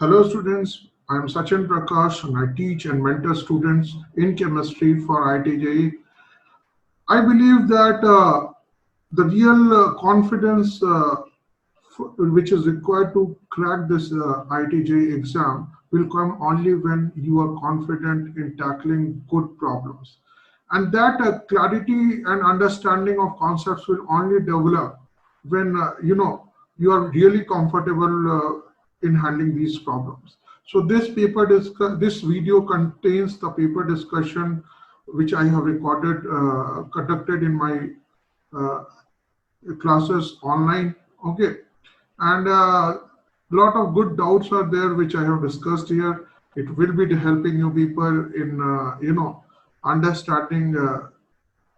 Hello students, I am Sachin Prakash and I teach and mentor students in chemistry for IIT I believe that the real confidence which is required to crack this IIT exam will come only when you are confident in tackling good problems. And that clarity and understanding of concepts will only develop when you are really comfortable in handling these problems. So this video contains the paper discussion which I have conducted in my uh, classes online. Okay, and a lot of good doubts are there which I have discussed here. It will be helping you people in understanding,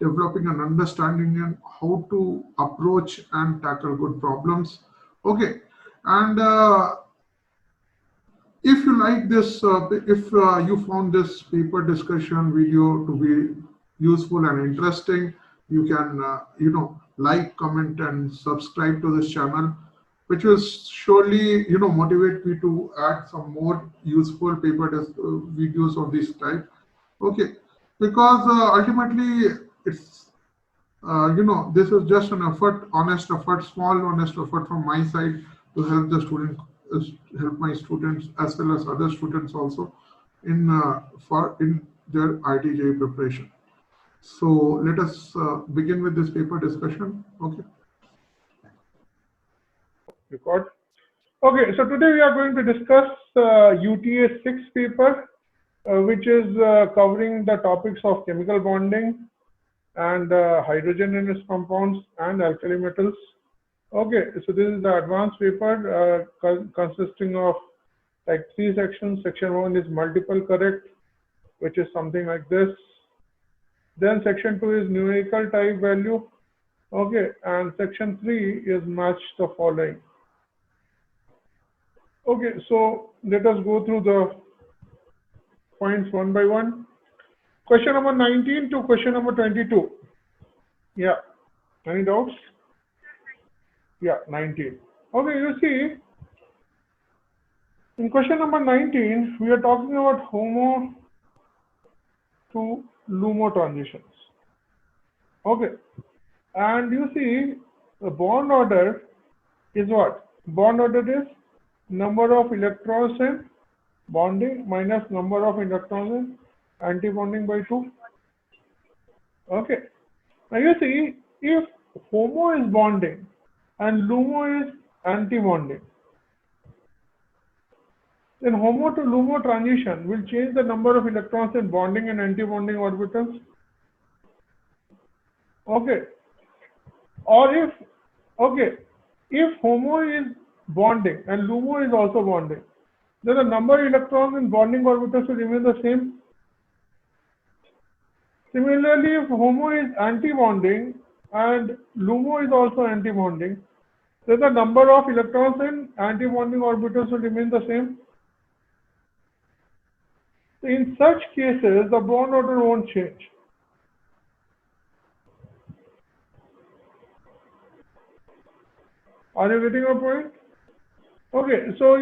developing an understanding in how to approach and tackle good problems. Okay, and if you like this, if you found this paper discussion video to be useful and interesting, you can, like, comment, and subscribe to this channel, which will surely, motivate me to add some more useful videos of this type. Okay, because ultimately it's this is just an effort, honest effort, small honest effort from my side to help the student, uh, help my students as well as other students also in their ITJ preparation. So let us begin with this paper discussion. Okay. Record. Okay, so today we are going to discuss UTA 6 paper, which is covering the topics of chemical bonding and hydrogen in its compounds and alkali metals. Okay, so this is the advanced paper consisting of like 3 sections. Section 1 is multiple correct, which is something like this. Then section 2 is numerical type value. Okay, and section 3 is match the following. Okay, so let us go through the points one by one. Question number 19 to question number 22. Yeah, any doubts? Yeah, 19. Okay, you see, in question number 19, we are talking about HOMO to LUMO transitions. Okay, and you see, the bond order is what? Bond order is number of electrons in bonding minus number of electrons in anti-bonding by 2. Okay. Now you see, if HOMO is bonding and LUMO is anti-bonding, then HOMO to LUMO transition will change the number of electrons in bonding and anti-bonding orbitals. Okay. Or if HOMO is bonding and LUMO is also bonding, then the number of electrons in bonding orbitals will remain the same. Similarly, if HOMO is anti-bonding and LUMO is also anti-bonding, then the number of electrons in anti-bonding orbitals will remain the same. In such cases, the bond order won't change. Are you getting a point? Okay, so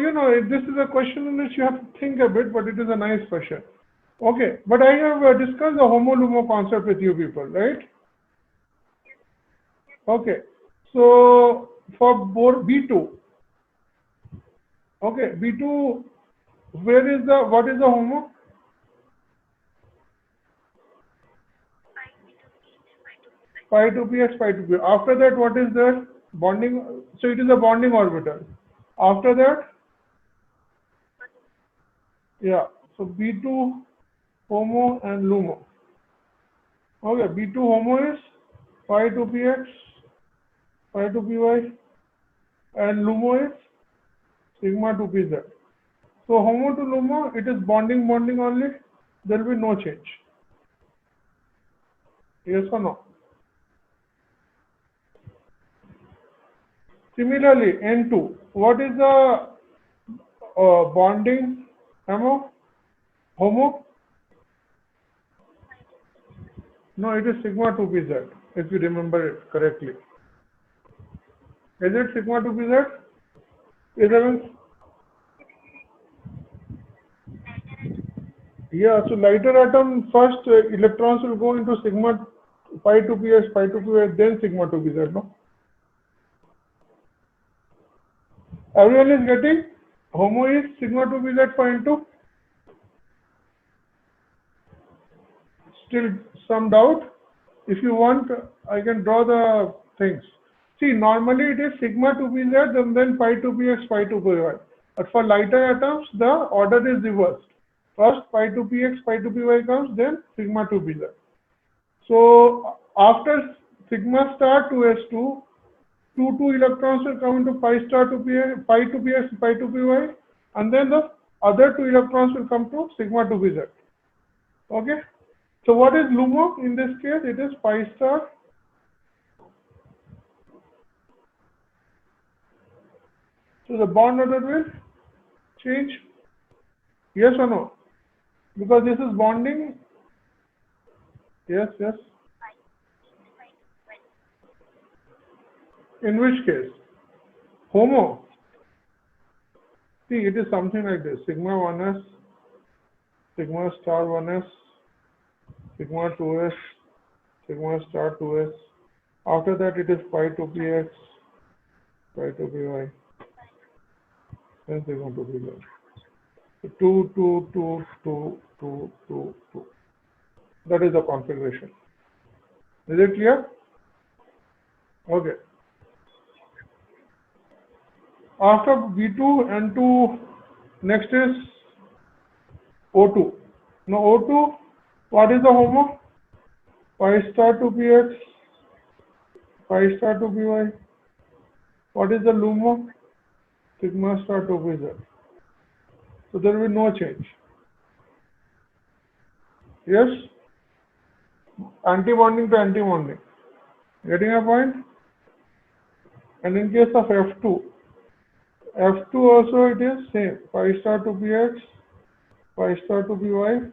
this is a question in which you have to think a bit, but it is a nice question. Okay, but I have discussed the HOMO-LUMO concept with you people, right? Okay, so for B2, okay, B2, what is the HOMO? Pi 2px, pi 2p. After that, what is there? Bonding. So it is a bonding orbital. After that, yeah. So B2 HOMO and LUMO. Okay, B2 HOMO is pi 2px, pi 2py, and LUMO is sigma 2pz. So HOMO to LUMO, it is bonding only. There will be no change. Yes or no? Similarly, N2, what is the bonding HOMO? No, it is sigma 2pz, if you remember it correctly. Is it sigma 2pz? 11? Yeah, so lighter atom first electrons will go into sigma pi 2px, pi 2py, then sigma 2pz, no? Everyone is getting? HOMO is sigma 2pz pi into? Still some doubt? If you want, I can draw the things. See, normally it is sigma 2pz and then pi 2px, pi 2py. But for lighter atoms, the order is reversed. First pi 2px, pi 2py comes, then sigma 2pz. So after sigma star 2s2, two electrons will come into pi star 2p, pi 2px, pi 2py, and then the other two electrons will come to sigma 2pz. Okay? So what is LUMO in this case? It is pi star so the bond order will change. Yes or no? Because this is bonding. Yes, yes. In which case? HOMO. See, it is something like this. Sigma 1s, sigma star 1s, sigma 2s, sigma star 2s. After that, it is pi 2px, pi 2py, then sigma 2pz. So 2, 2, 2, 2, 2, 2, 2. That is the configuration. Is it clear? Okay. After V2, N2, next is O2. Now O2, what is the HOMO? Pi star 2px, pi star 2py. What is the LUMO? Sigma star 2pz. So there will be no change. Yes? Anti-bonding to anti-bonding. Getting a point? And in case of F2 also it is same. Pi star 2px, pi star 2py,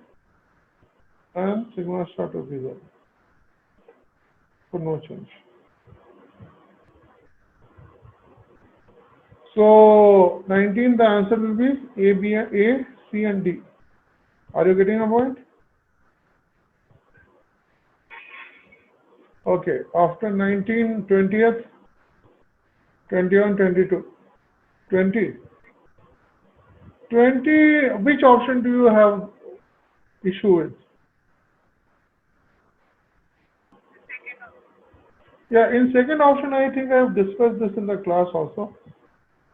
and sigma star 2pz. So no change. So 19, the answer will be A, B, A, C, and D. Are you getting a point? Okay. After 19, 20th, 21, 22. 20. 20, which option do you have issue with? Yeah, in second option, I think I have discussed this in the class also.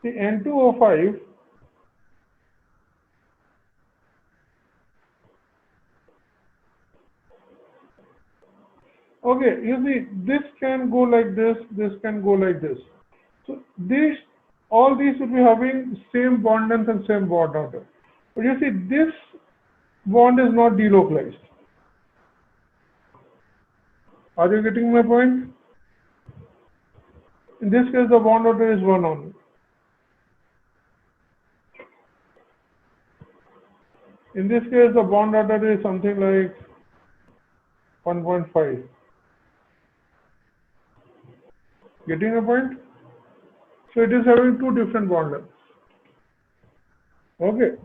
The N2O5, okay, you see, this can go like this can go like this. So all these will be having same bond length and same bond order. But you see, this bond is not delocalized. Are you getting my point? In this case, the bond order is 1 only. In this case, the bond order is something like 1.5. Getting a point? So it is having two different bond lengths. Okay.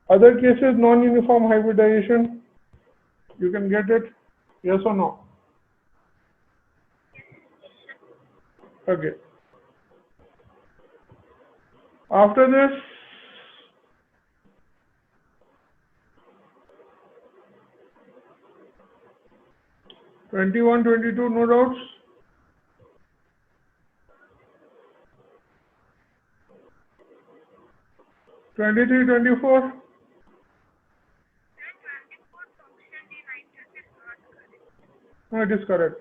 Other cases, non-uniform hybridization, you can get it, yes or no? Okay. After this, '21, '22, no doubts. '23, '24. No, it is correct.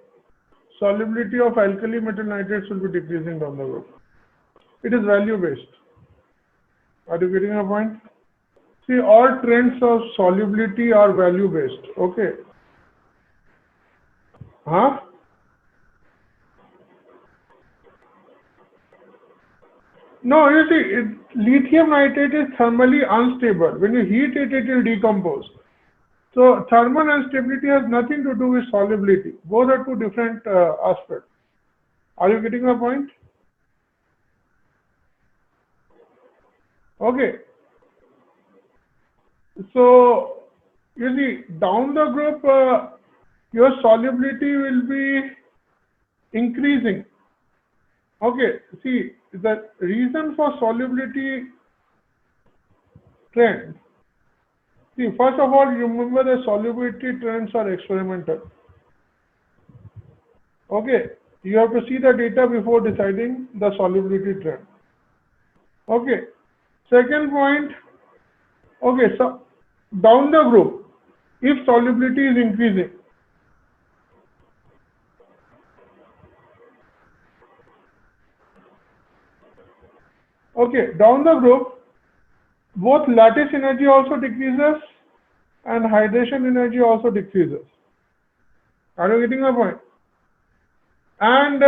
Solubility of alkali metal nitrates will be decreasing down the road. It is value based. Are you getting a point? See, all trends of solubility are value based. Okay. Huh? No, you see, lithium nitrate is thermally unstable. When you heat it, it will decompose. So thermal instability has nothing to do with solubility. Both are two different aspects. Are you getting my point? Okay. So you see, down the group, your solubility will be increasing. Okay, see, the reason for solubility trend. See, first of all, you remember the solubility trends are experimental. Okay, you have to see the data before deciding the solubility trend. Okay, second point, okay, so down the group, if solubility is increasing, okay, down the group, both lattice energy also decreases and hydration energy also decreases. Are you getting my point? And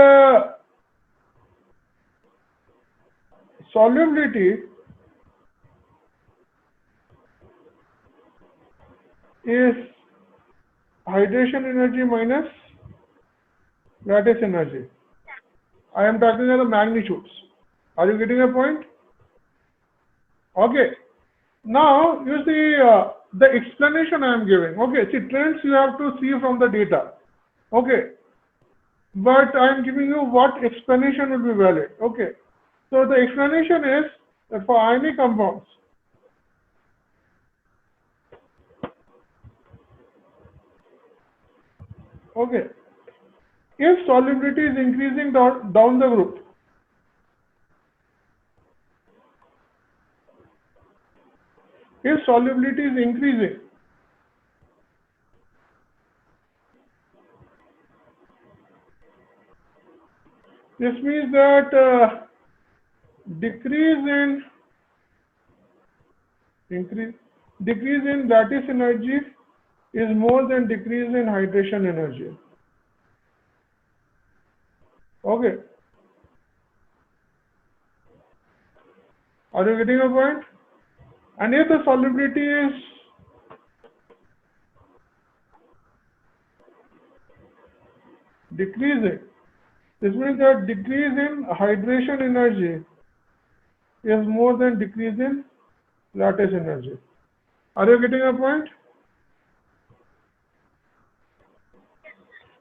solubility is hydration energy minus lattice energy. I am talking about the magnitudes. Are you getting a point? Okay. Now you see the explanation I am giving. Okay, see trends you have to see from the data. Okay, but I am giving you what explanation will be valid. Okay, so the explanation is that for ionic compounds, okay, if solubility is increasing down the group, if solubility is increasing, this means that decrease in lattice energy is more than decrease in hydration energy. Okay. Are you getting a point? And if the solubility is decreasing, this means that decrease in hydration energy is more than decrease in lattice energy. Are you getting a point?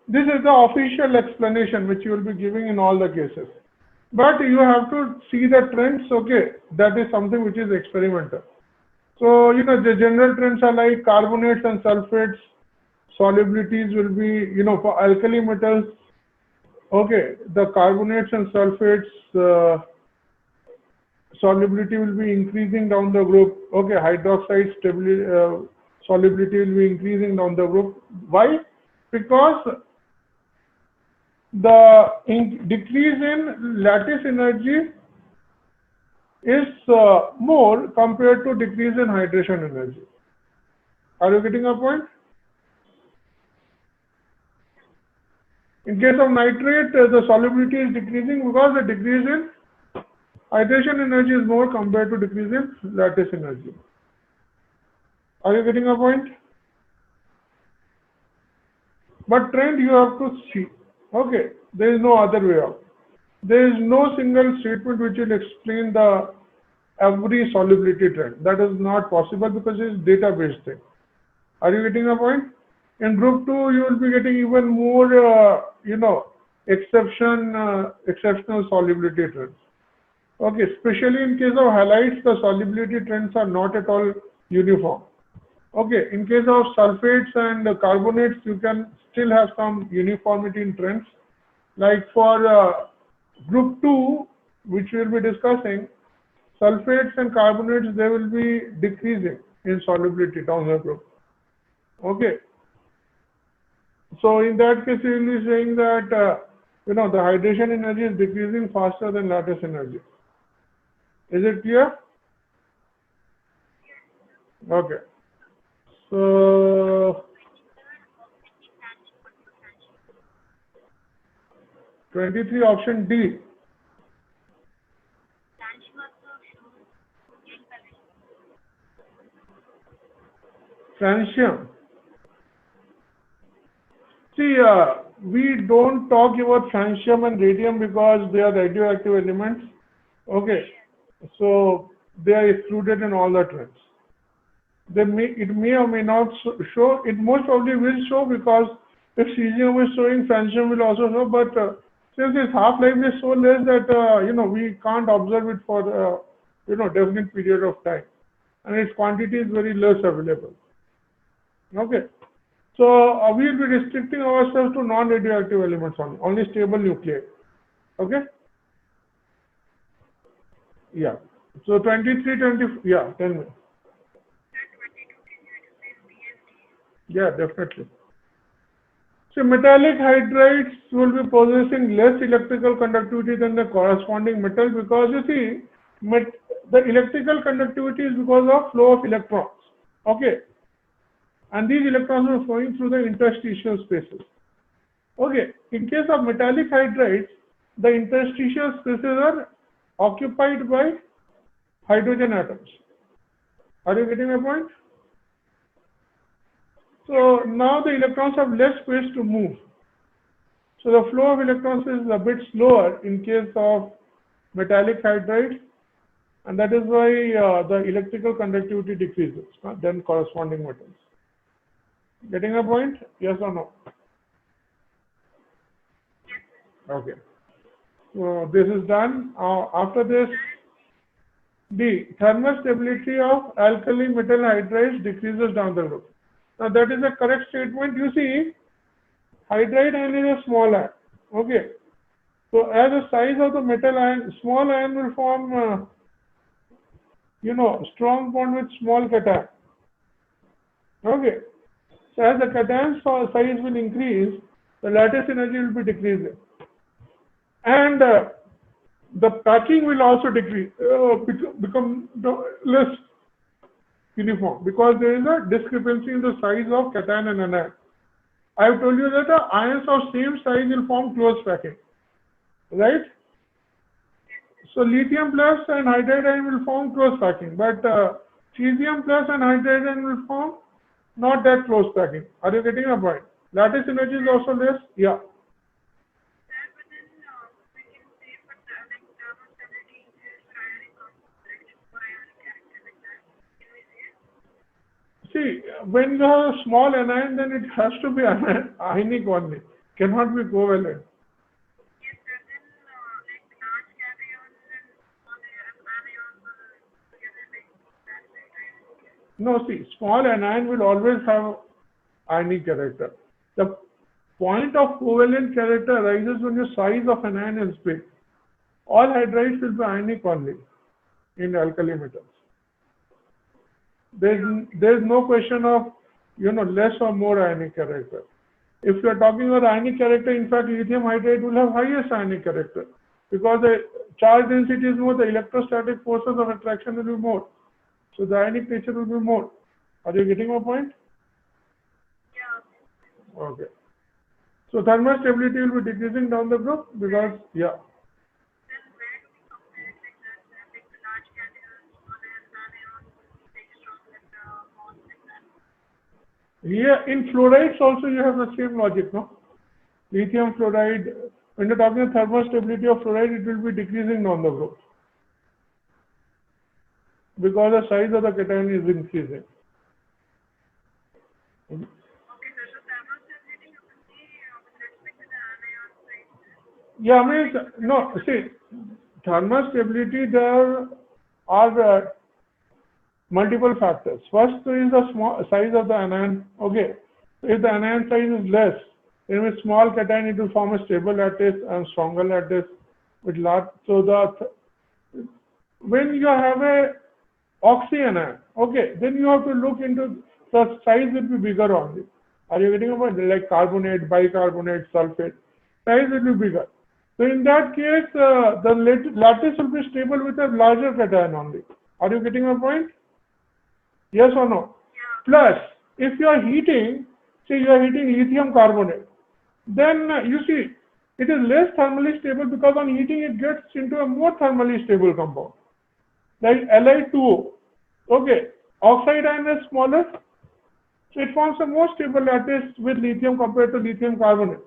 This is the official explanation which you will be giving in all the cases. But you have to see the trends, okay, that is something which is experimental. So, you know, the general trends are like carbonates and sulfates, solubilities will be, you know, for alkali metals, okay, the carbonates and sulfates solubility will be increasing down the group. Okay, hydroxide solubility will be increasing down the group. Why? Because the decrease in lattice energy is more compared to decrease in hydration energy. Are you getting a point? In case of nitrate, the solubility is decreasing because the decrease in hydration energy is more compared to decrease in lattice energy. Are you getting a point? But trend you have to see. Okay, there is no other way out. There is no single statement which will explain the every solubility trend. That is not possible because it is data-based thing. Are you getting a point? In group 2, you will be getting even more, you know, exceptional solubility trends. Okay, especially in case of halides, the solubility trends are not at all uniform. Okay, in case of sulfates and carbonates, you can still have some uniformity in trends. Like for group 2, which we will be discussing, sulfates and carbonates, they will be decreasing in solubility down the group. Okay. So in that case, you will be saying that, you know, the hydration energy is decreasing faster than lattice energy. Is it clear? Okay. So 23 option D. Francium. See, we don't talk about francium and radium because they are radioactive elements. Okay. So they are excluded in all the trends. it may or may not show. It most probably will show, because if cesium is showing, francium will also show. But since its half-life is so less that we can't observe it for definite period of time, and its quantity is very less available. Okay, so we will be restricting ourselves to non-radioactive elements only stable nuclei. Okay. Yeah. So 23, 20. Yeah. Tell me. Yeah, definitely. So metallic hydrides will be possessing less electrical conductivity than the corresponding metal, because you see, the electrical conductivity is because of flow of electrons. Okay. And these electrons are flowing through the interstitial spaces. Okay. In case of metallic hydrides, the interstitial spaces are occupied by hydrogen atoms. Are you getting my point? So now the electrons have less space to move. So the flow of electrons is a bit slower in case of metallic hydride, and that is why the electrical conductivity decreases than corresponding metals. Getting a point? Yes or no? Okay. So this is done. After this, the thermal stability of alkali metal hydrides decreases down the road. Now that is a correct statement. You see, hydride ion is a small ion. Okay. So as the size of the metal ion, small ion will form, strong bond with small cation. Okay. So as the cation size will increase, the lattice energy will be decreasing. And the packing will also decrease, become less uniform, because there is a discrepancy in the size of cation and anion. I have told you that the ions of same size will form close packing, right? So lithium plus and hydride ion will form close packing, but cesium plus and hydride ion will form not that close packing. Are you getting a point? Lattice energy is also less. Yeah. See, when you have a small anion, then it has to be ionic only. Cannot be covalent. No, see, small anion will always have ionic character. The point of covalent character arises when the size of an ion is big. All hydrides will be ionic only in alkali metals. There's no question of less or more ionic character. If you are talking about ionic character, in fact, lithium hydride will have highest ionic character, because the charge density is more, the electrostatic forces of attraction will be more. So the ionic nature will be more. Are you getting my point? Yeah. Okay. So thermal stability will be decreasing down the group, because, yeah. Here in fluorides also you have the same logic, no? Lithium fluoride, when you're talking about thermal stability of fluoride, it will be decreasing down the road, because the size of the cation is increasing. Okay, so thermal stability you can see with respect to the anion size. Yeah, I mean, no, see, thermal stability, there are multiple factors. First is the small size of the anion. Okay, so if the anion size is less, then with small cation it will form a stable lattice and stronger lattice with large. So when you have a oxyanion, okay, then you have to look into the size will be bigger only. Are you getting about like carbonate, bicarbonate, sulfate? Size will be bigger. So in that case, the lattice will be stable with a larger cation only. Are you getting my point? Yes or no? Yeah. Plus, if you are heating, say you are heating lithium carbonate, then you see it is less thermally stable, because on heating it gets into a more thermally stable compound, like Li2O. Okay, oxide ion is smaller, so it forms a more stable lattice with lithium compared to lithium carbonate.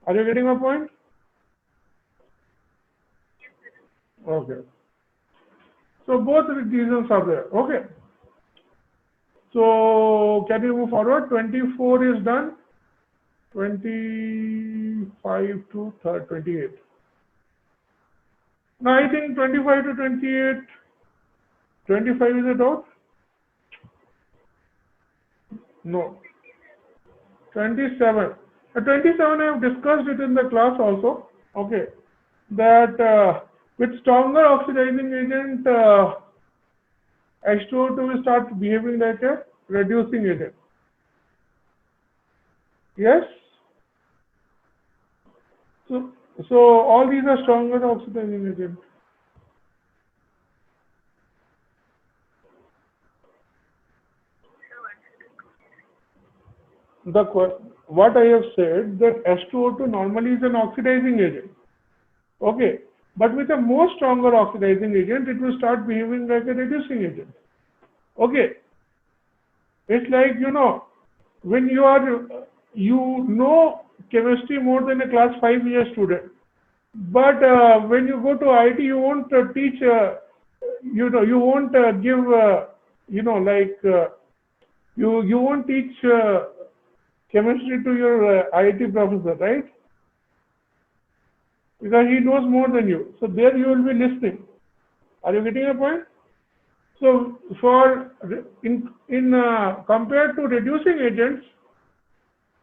Are you getting my point? Okay. So both reasons are there. Okay. So can we move forward? 24 is done. 25 to 28. Now I think 25 to 28. 25 is a doubt? No. 27. 27 I have discussed it in the class also. Okay. That with stronger oxidizing agent, H2O2 will start behaving like a reducing agent. Yes? So all these are stronger oxidizing agents. What I have said that H2O2 normally is an oxidizing agent. Okay. But with a more stronger oxidizing agent, it will start behaving like a reducing agent. Okay. It's like, when you know chemistry more than a class 5-year student. But when you go to IIT, you won't teach, you won't give, you won't teach chemistry to your IIT professor, right? Because he knows more than you. So there you will be listening. Are you getting a point? So compared to reducing agents,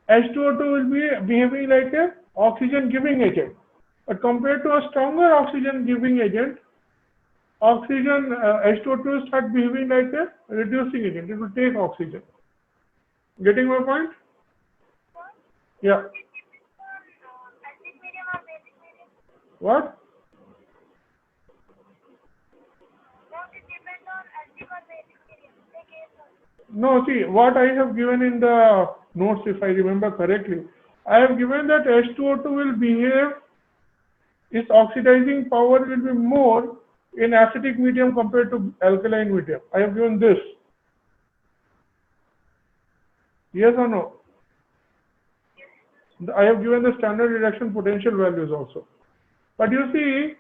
H2O2 will be behaving like a oxygen giving agent. But compared to a stronger oxygen giving agent, H2O2 will start behaving like a reducing agent. It will take oxygen. Getting my point? Yeah. What? No, see, what I have given in the notes, if I remember correctly, I have given that H2O2 will behave, its oxidizing power will be more in acidic medium compared to alkaline medium. I have given this. Yes or no? I have given the standard reduction potential values also. But you see,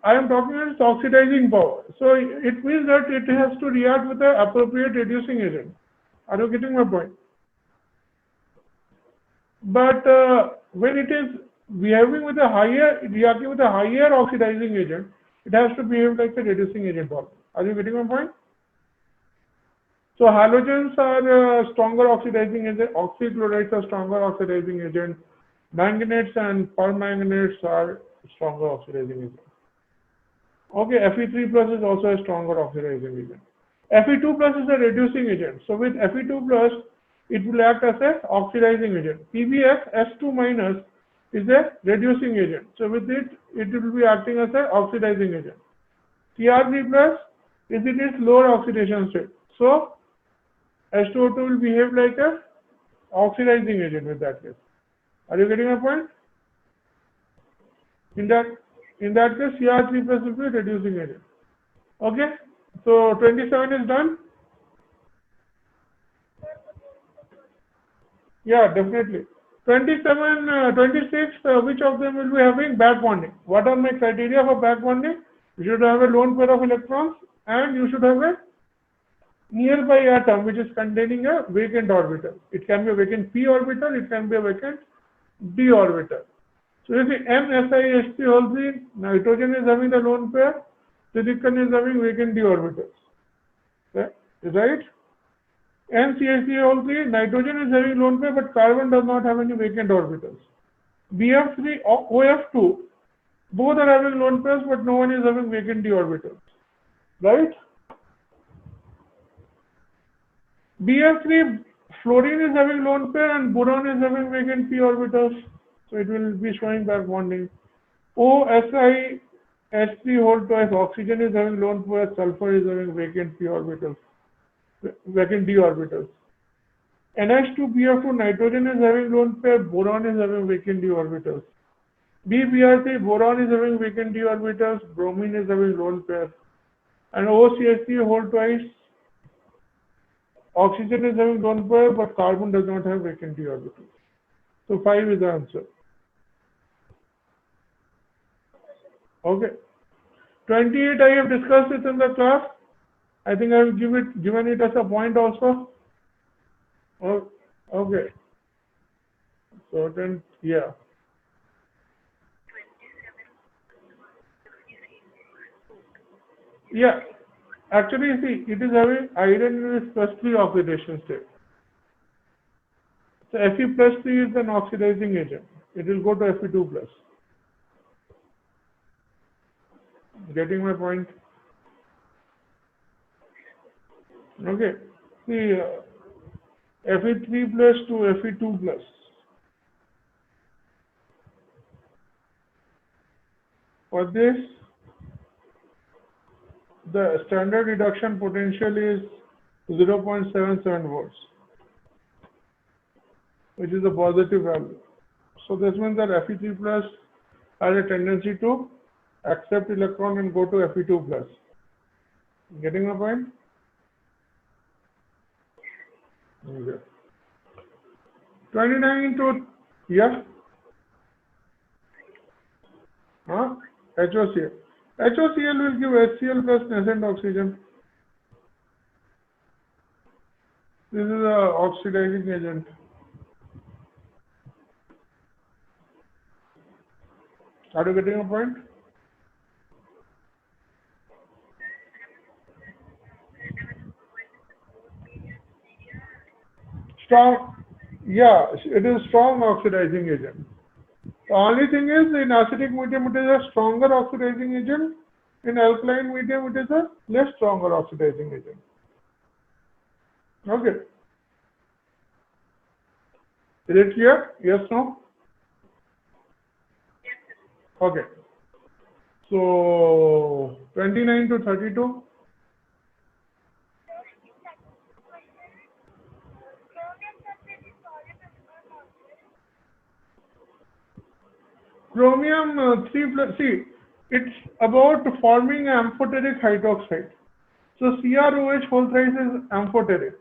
I am talking about its oxidizing power. So it means that it has to react with the appropriate reducing agent. Are you getting my point? But when it is reacting with a higher oxidizing agent, it has to behave like a reducing agent also. Are you getting my point? So halogens are stronger oxidizing agent, oxychlorides are stronger oxidizing agent, manganetes and permanganates are stronger oxidizing agent. Okay, Fe3 plus is also a stronger oxidizing agent. Fe2 plus is a reducing agent. So with Fe2 plus, it will act as a oxidizing agent. PbF S2 minus is a reducing agent. So with it, it will be acting as a oxidizing agent. Cr3 plus is in its lower oxidation state. So H2O2 will behave like a oxidizing agent with that case. Are you getting my point? In that case, Cr3 plus will be reducing agent. Okay? So 27 is done? Yeah, definitely. 27, 26, which of them will be having back bonding? What are my criteria for back bonding? You should have a lone pair of electrons and you should have a nearby atom which is containing a vacant orbital. It can be a vacant p orbital, it can be a vacant d orbital. So you see NSiH3, nitrogen is having the lone pair, silicon is having vacant d orbitals. Okay. Right? NCH3, nitrogen is having lone pair, but carbon does not have any vacant orbitals. BF3, OF2, both are having lone pairs, but no one is having vacant d orbitals. Right? BF3, fluorine is having lone pair and boron is having vacant p orbitals. So it will be showing back bonding. OSiH3 whole twice, oxygen is having lone pair, sulfur is having vacant p orbitals, vacant d orbitals. NH2BF2, nitrogen is having lone pair, boron is having vacant d orbitals. BBr3, boron is having vacant d orbitals, bromine is having lone pair. And OCH3 whole twice, oxygen is having lone pair, but carbon does not have vacant d orbitals. So 5 is the answer. Okay. 28 I have discussed it in the class. I think I have given it as a point also. Oh, okay. So then, yeah. Yeah. Actually, see, it is having iron in its plus 3 oxidation state. So Fe plus 3 is an oxidizing agent. It will go to Fe2 plus. Getting my point? Okay. See, Fe3 plus to Fe2 plus. For this, the standard reduction potential is 0.77 volts, which is a positive value. So this means that Fe3 plus has a tendency to accept electron and go to Fe2 plus. Getting my point? Okay. 29 to, yeah? Huh? HOCl. HOCl will give HCl plus nascent oxygen. This is a oxidizing agent. Are you getting a point? Strong, yeah, it is strong oxidizing agent. The only thing is, in acidic medium it is a stronger oxidizing agent. In alkaline medium it is a less stronger oxidizing agent. Okay. Is it clear? Yes, no? Okay. So 29 to 32. Chromium 3 plus, see, it's about forming amphoteric hydroxide. So CrOH whole thrice is amphoteric.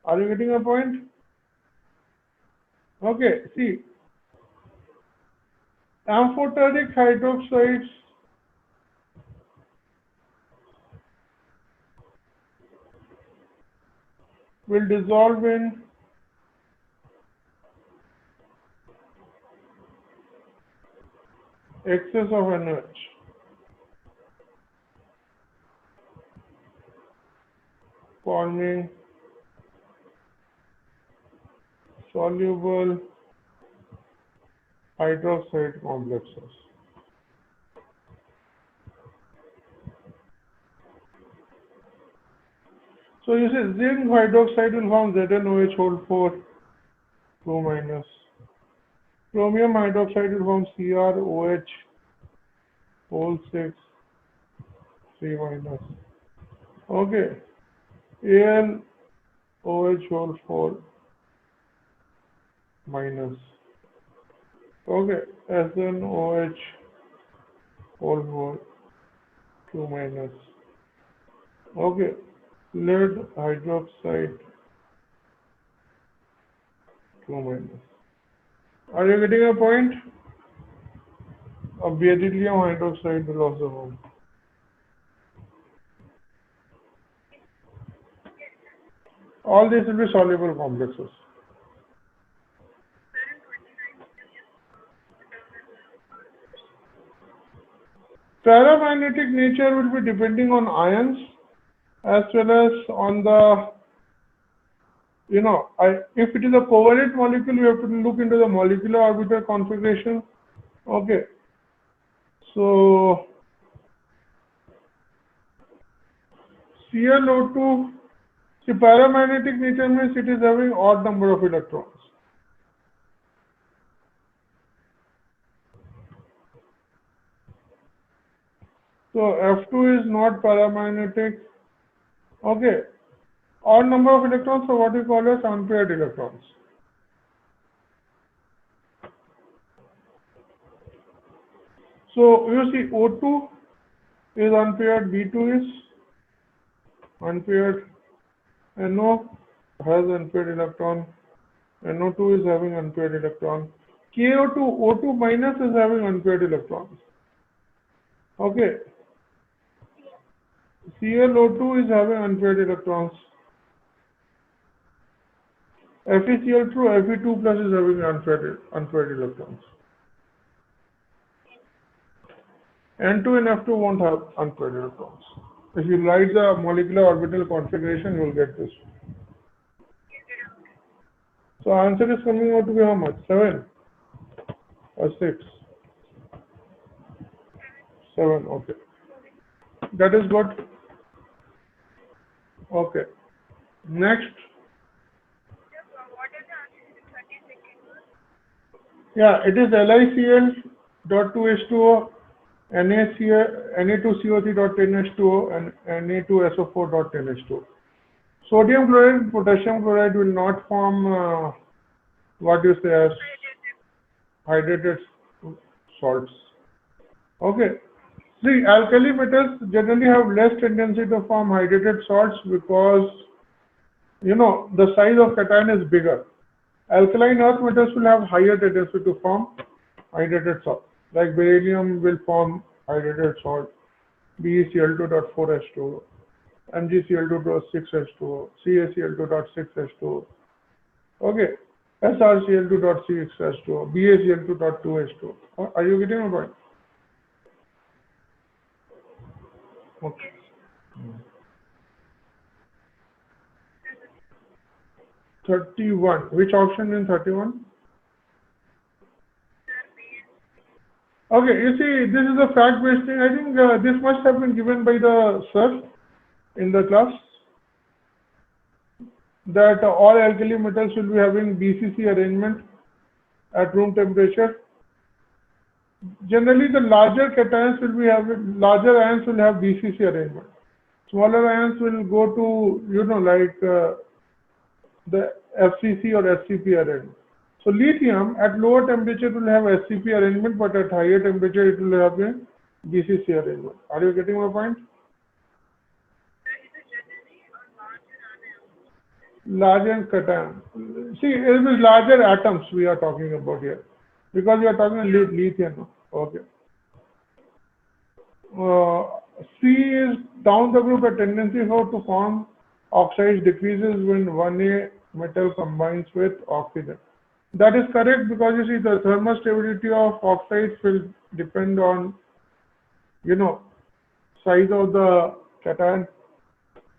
Are you getting a point? Okay, see, amphoteric hydroxides will dissolve in excess of NaOH, forming soluble hydroxide complexes. So you see, zinc hydroxide will form ZnOH whole 4, 2 minus. Chromium hydroxide will form CrOH whole 6, 3 minus. Okay. AlOH whole 4 minus. Okay. SnOH whole 4, 2 minus. Okay. Lead hydroxide 2 minus. Are you getting a point? Beryllium hydroxide will also form. All these will be soluble complexes. Paramagnetic nature will be depending on ions as well as on the, if it is a covalent molecule, we have to look into the molecular orbital configuration. Okay. So ClO2, see, paramagnetic nature means it is having odd number of electrons. So F2 is not paramagnetic. Okay. Odd number of electrons, so what we call as unpaired electrons. So you see, O2 is unpaired, B2 is unpaired, NO has unpaired electron, NO2 is having unpaired electron, KO2, O2 minus is having unpaired electrons. Okay. ClO2 is having unpaired electrons. FeCl true, Fe2 plus is having unpaired electrons. N2 and F2 won't have unpaired electrons. If you write the molecular orbital configuration, you will get this. So answer is coming out to be how much? 7 or 6? 7, okay. That is good. Okay. Next. Yeah, it is LiCl.2H2O, Na2CO3.10H2O, and Na2SO4.10H2O. Sodium chloride and potassium chloride will not form what you say as hydrated salts. Okay. See, alkali metals generally have less tendency to form hydrated salts because, you know, the size of cation is bigger. Alkaline earth metals will have higher tendency to form hydrated salt. Like beryllium will form hydrated salt, BeCl2.4H2O, MgCl2.6H2O, CaCl2.6H2O, okay, SrCl2.6H2O, BaCl2.2H2O. Are you getting my point? Okay. 31. Which option in 31? Okay, you see, this is a fact-based thing. I think this must have been given by the sir in the class, that all alkali metals will be having BCC arrangement at room temperature. Generally, the larger cations will be having, larger ions will have BCC arrangement. Smaller ions will go to, you know, like the FCC or SCP arrangement. So lithium at lower temperature will have SCP arrangement, but at higher temperature it will have a BCC arrangement. Are you getting my point? Larger cation. See, it is larger atoms we are talking about here, because we are talking lithium. Okay. C is down the group. A tendency for to form oxides decreases when 1A metal combines with oxygen. That is correct, because you see the thermal stability of oxides will depend on, you know, size of the cation.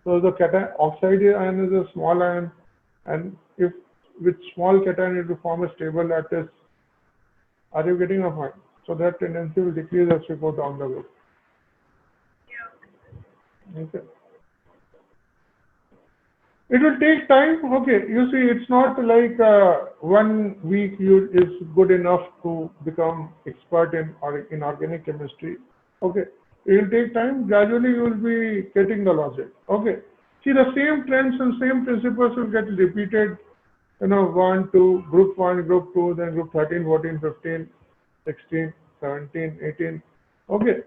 So the cation oxide ion is a small ion, and if with small cation it will form a stable lattice. Are you getting a point? So that tendency will decrease as we go down the group. Okay. It will take time. Okay, you see, it's not like 1 week is good enough to become expert in organic chemistry. Okay, it will take time. Gradually, you will be getting the logic. Okay, see, the same trends and same principles will get repeated. You know, 1, 2, group 1, group 2, then group 13, 14, 15, 16, 17, 18. Okay,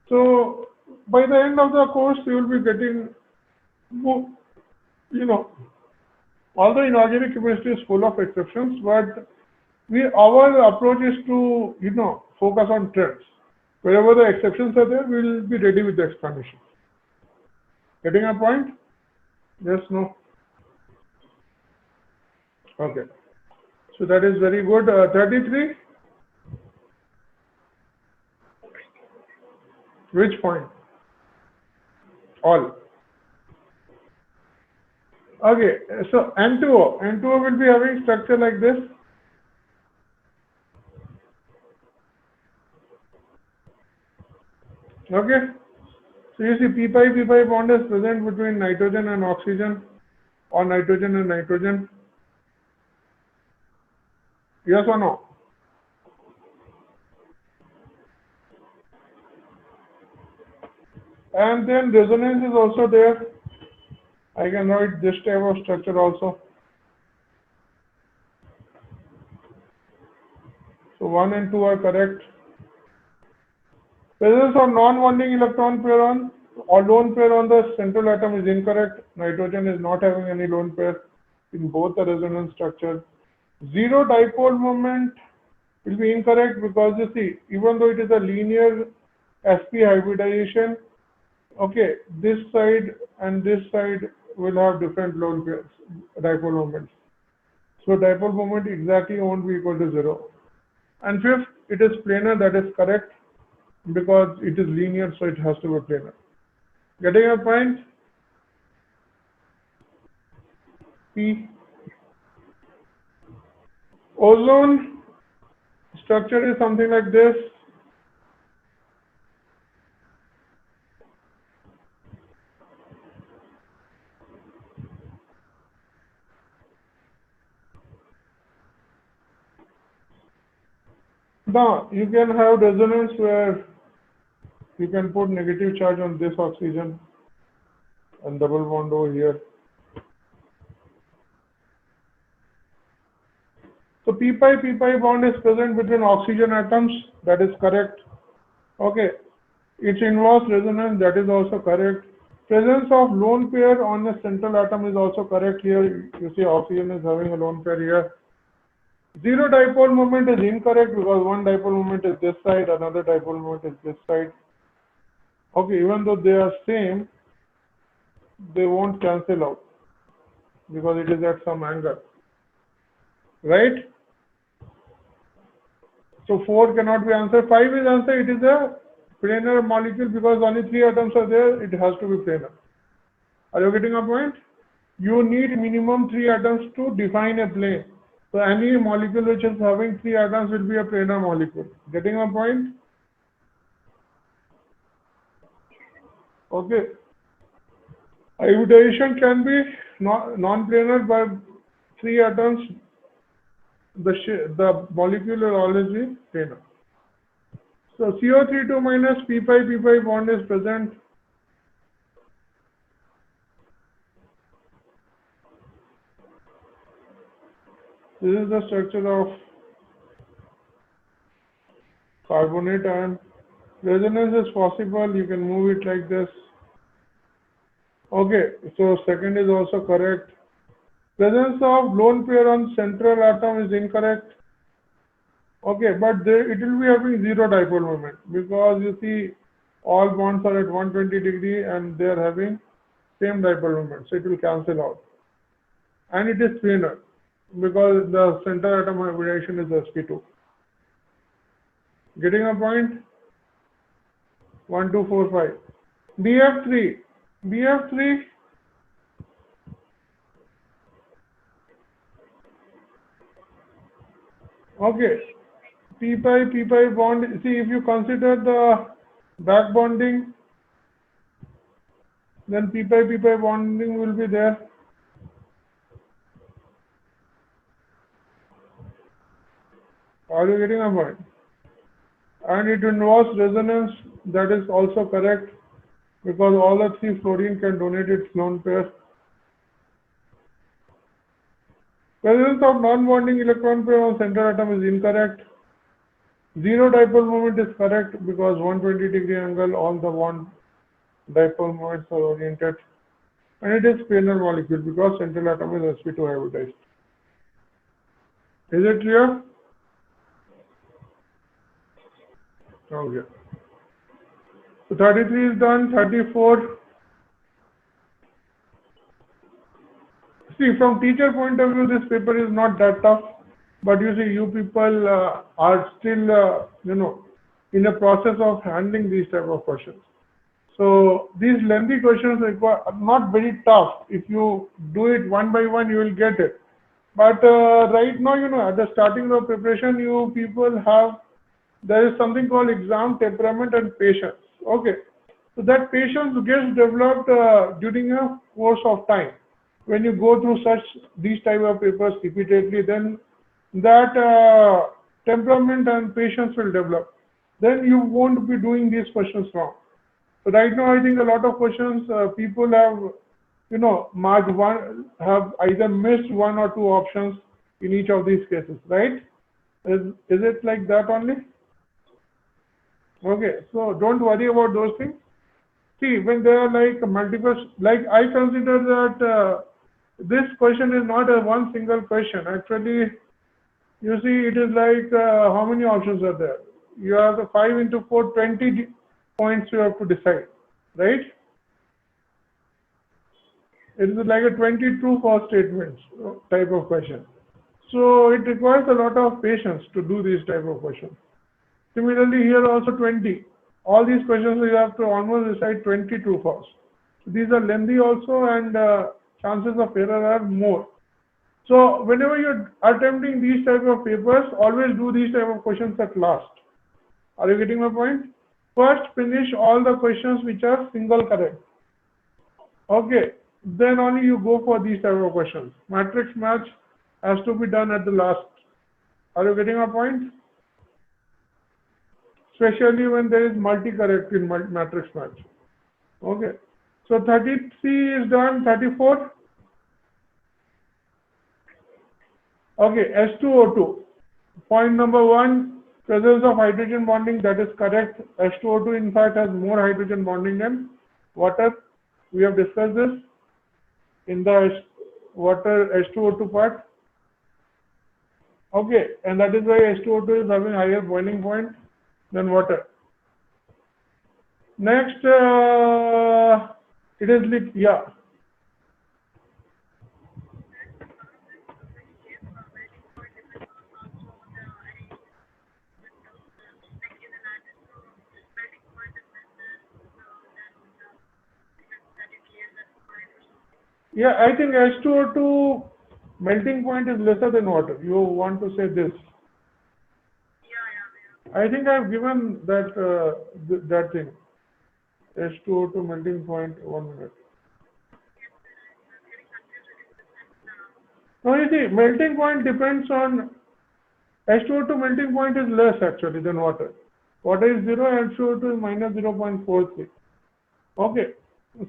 so by the end of the course, you will be getting more. You know, although inorganic chemistry is full of exceptions, but our approach is to, you know, focus on trends. Wherever the exceptions are there, we will be ready with the explanation. Getting a point? Yes, no? Okay. So that is very good. 33? Which point? All. Okay, so N2O will be having structure like this. Okay, so you see P5 bond is present between nitrogen and oxygen, or nitrogen and nitrogen. Yes or no? And then resonance is also there. I can write this type of structure also. So 1 and 2 are correct. Presence of non-bonding electron pair on or lone pair on the central atom is incorrect. Nitrogen is not having any lone pair in both the resonance structures. Zero dipole moment will be incorrect, because you see, even though it is a linear sp hybridization, Okay, this side and this side will have different lone pairs, dipole moments. So dipole moment exactly won't be equal to 0. And fifth, it is planar, that is correct, because it is linear, so it has to be planar. Getting a point? P. Ozone structure is something like this. Now, you can have resonance where you can put negative charge on this oxygen and double bond over here. So p-pi bond is present between oxygen atoms, that is correct. Okay, its inverse resonance, that is also correct. Presence of lone pair on the central atom is also correct here. You see oxygen is having a lone pair here. Zero dipole moment is incorrect because one dipole moment is this side, another dipole moment is this side. Okay, even though they are same, they won't cancel out because it is at some angle, right? So 4 cannot be answered. 5 is answer. It is a planar molecule because only 3 atoms are there. It has to be planar. Are you getting a point? You need minimum 3 atoms to define a plane. So any molecule which is having 3 atoms will be a planar molecule. Getting a point? Okay. Hybridization can be non-planar by 3 atoms. The molecule will always be planar. So CO32 minus p-pi bond is present. This is the structure of carbonate ion. Resonance is possible. You can move it like this. Okay, so second is also correct. Presence of lone pair on central atom is incorrect. Okay, but it will be having zero dipole moment because you see all bonds are at 120 degree and they are having same dipole moment, so it will cancel out. And it is planar because the central atom hybridization is sp2. Getting a point? 1, 2, 4, 5. BF3. BF3. Okay. p-pi bond. See, if you consider the back bonding, then p-pi bonding will be there. Are you getting a point? And it involves resonance, that is also correct because all the 3 fluorine can donate its lone pair. Presence of non-bonding electron pair on central atom is incorrect. Zero dipole moment is correct because 120 degree angle, all the one dipole moments are oriented. And it is planar molecule because central atom is sp2 hybridized. Is it clear? Okay. So 33 is done. 34. See, from teacher point of view, this paper is not that tough. But you see, you people are still, in the process of handling these type of questions. So these lengthy questions are not very tough. If you do it one by one, you will get it. But right now, at the starting of preparation, you people have, there is something called exam temperament and patience. Okay. So that patience gets developed during a course of time. When you go through these type of papers repeatedly, then that temperament and patience will develop. Then you won't be doing these questions wrong. So right now, I think a lot of questions people have, marked one, have either missed 1 or 2 options in each of these cases, right? Is it like that only? Okay, so don't worry about those things. See, when there are like multiple, like I consider that this question is not a one single question. Actually, you see, it is like how many options are there? You have the 5 into 4, 20 points you have to decide, right? It is like a 20 true false statements type of question. So it requires a lot of patience to do these type of questions. Similarly, here also 20. All these questions you have to almost recite 20 true false. These are lengthy also, and chances of error are more. So whenever you're attempting these type of papers, always do these type of questions at last. Are you getting my point? First, finish all the questions which are single correct. Okay, then only you go for these type of questions. Matrix match has to be done at the last. Are you getting my point? Especially when there is multi-correct in matrix match. Okay, so 33 is done. 34. Okay, H2O2. Point number 1, presence of hydrogen bonding, that is correct. H2O2 in fact has more hydrogen bonding than water. We have discussed this in the water H2O2 part. Okay, and that is why H2O2 is having higher boiling point than water. Next, it is yeah. Yeah, I think H2O2 melting point is lesser than water. You want to say this? I think I've given that that thing. H2O2 melting point. 1 minute. Now you see, melting point depends on H2O2 melting point is less actually than water. Water is 0, H2O2 is minus 0.43. Okay,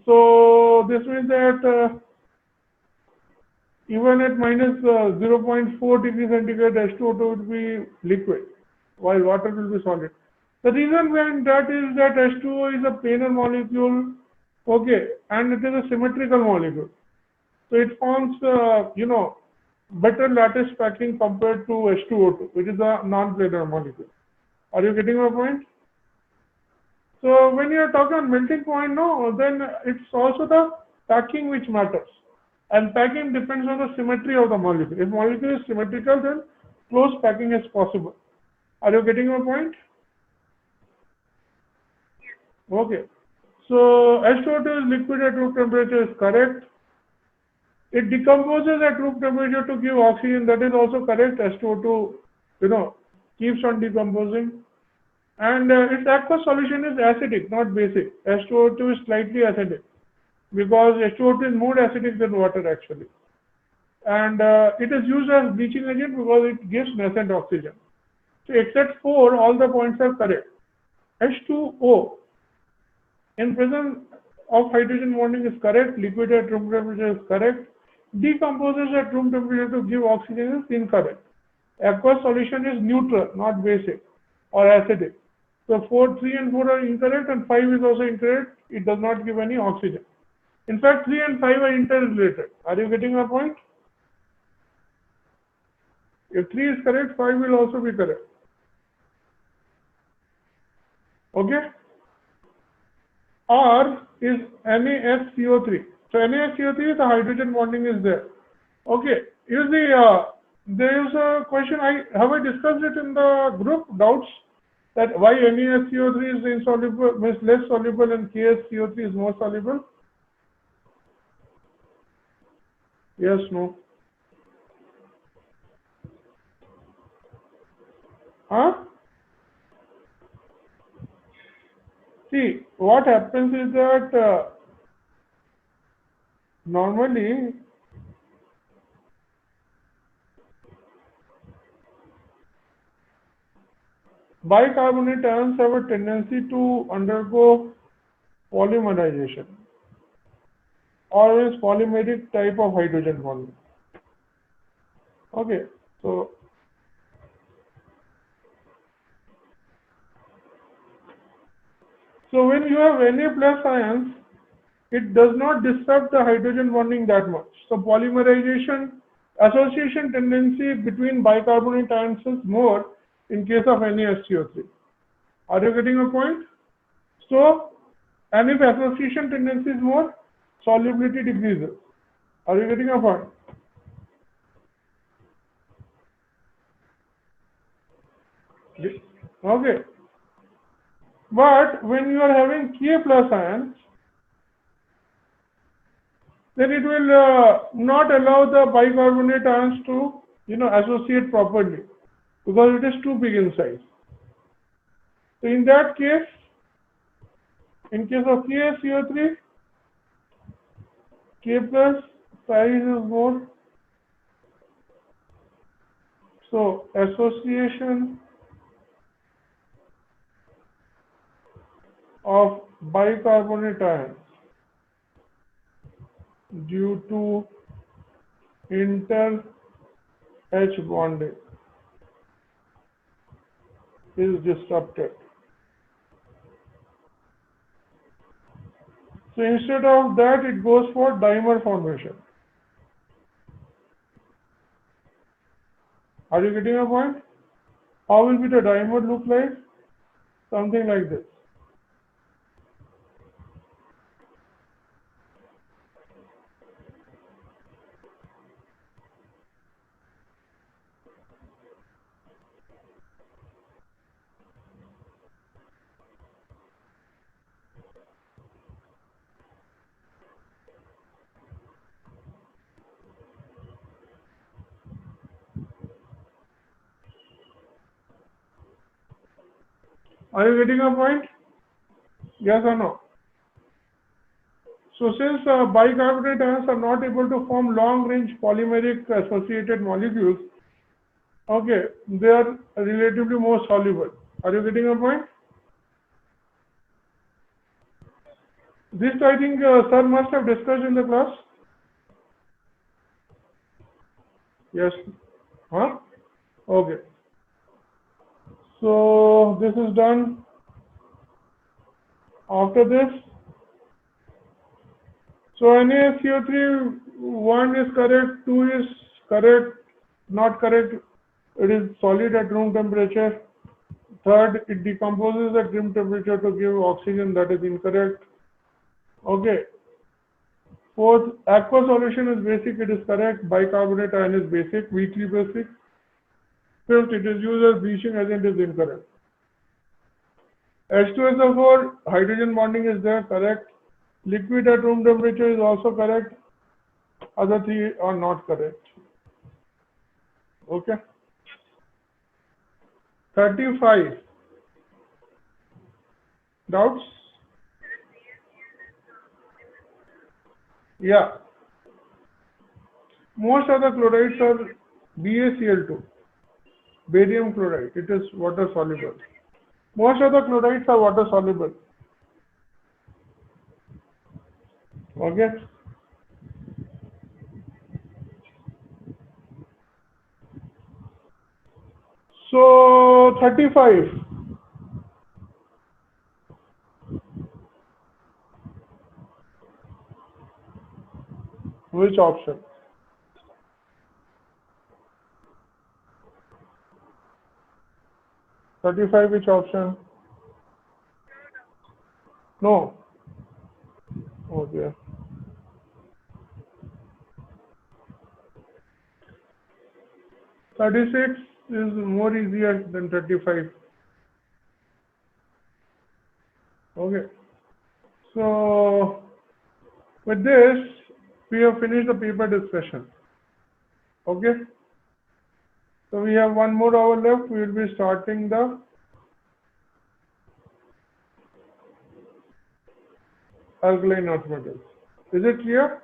so this means that even at minus 0.4 degrees centigrade, H2O2 would be liquid, while water will be solid. The reason behind that is that H2O is a planar molecule, okay, and it is a symmetrical molecule. So it forms, better lattice packing compared to H2O2, which is a non-planar molecule. Are you getting my point? So when you are talking on melting point, no, then it's also the packing which matters. And packing depends on the symmetry of the molecule. If molecule is symmetrical, then close packing is possible. Are you getting my point? Okay. So H2O2 is liquid at room temperature is correct. It decomposes at room temperature to give oxygen. That is also correct. H2O2, keeps on decomposing. And its aqueous solution is acidic, not basic. H2O2 is slightly acidic because H2O2 is more acidic than water actually. And it is used as bleaching agent because it gives nascent oxygen. So except 4, all the points are correct. H2O in presence of hydrogen bonding is correct. Liquid at room temperature is correct. Decomposes at room temperature to give oxygen is incorrect. Aqueous solution is neutral, not basic or acidic. So 3 and 4 are incorrect, and 5 is also incorrect. It does not give any oxygen. In fact, 3 and 5 are interrelated. Are you getting my point? If 3 is correct, 5 will also be correct. Okay? R is NaSCO3. So NaSCO3 is the hydrogen bonding is there. Okay. You see, there is a question. Have I discussed it in the group? Doubts that why NaSCO3 is insoluble, means less soluble, and KSCO3 is more soluble? Yes, no. Huh? See, what happens is that normally bicarbonate ions have a tendency to undergo polymerization or is polymeric type of hydrogen bonding. Okay, so when you have Na plus ions, it does not disrupt the hydrogen bonding that much. So polymerization association tendency between bicarbonate ions is more in case of NaSCO3. Are you getting a point? So, and if association tendency is more, solubility decreases. Are you getting a point? Okay. But when you are having Ka plus ions, then it will not allow the bicarbonate ions to, associate properly because it is too big in size. So in that case, in case of KaCO3, K plus size is more. So association of bicarbonate ions due to inter-H bonding is disrupted. So instead of that, it goes for dimer formation. Are you getting a point? How will be the dimer look like? Something like this. Are you getting a point? Yes or no? So since bicarbonate ions are not able to form long-range polymeric associated molecules, okay, they are relatively more soluble. Are you getting a point? This I think sir must have discussed in the class. Yes. Huh? Okay. So this is done. After this, so NaCO3, 1 is correct, 2 is correct, not correct, it is solid at room temperature. Third, it decomposes at room temperature to give oxygen, that is incorrect. Okay. Fourth, aqueous solution is basic, it is correct. Bicarbonate ion is basic, weakly basic. Fifth, it is used as bleaching agent, is incorrect. H2SO4, hydrogen bonding is there, correct. Liquid at room temperature is also correct. Other three are not correct. Okay. 35. Doubts? Yeah. Most of the chlorides are BaCl2, barium chloride. It is water soluble. Most of the chlorides are water soluble. Okay. So 35. Which option? Which option? No. Okay. "36" is more easier than 35. Okay. So with this, we have finished the paper discussion. Okay. So we have 1 more hour left. We will be starting the alkaline earth metals. Is it clear?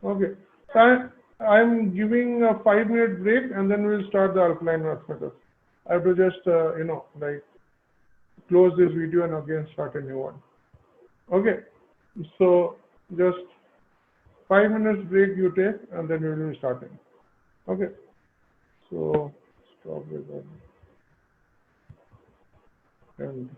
Okay. So I'm giving a 5-minute break and then we'll start the alkaline earth metals. I have to just, close this video and again start a new one. Okay. So just 5 minutes break you take and then we will be starting. Okay. So stop recording. And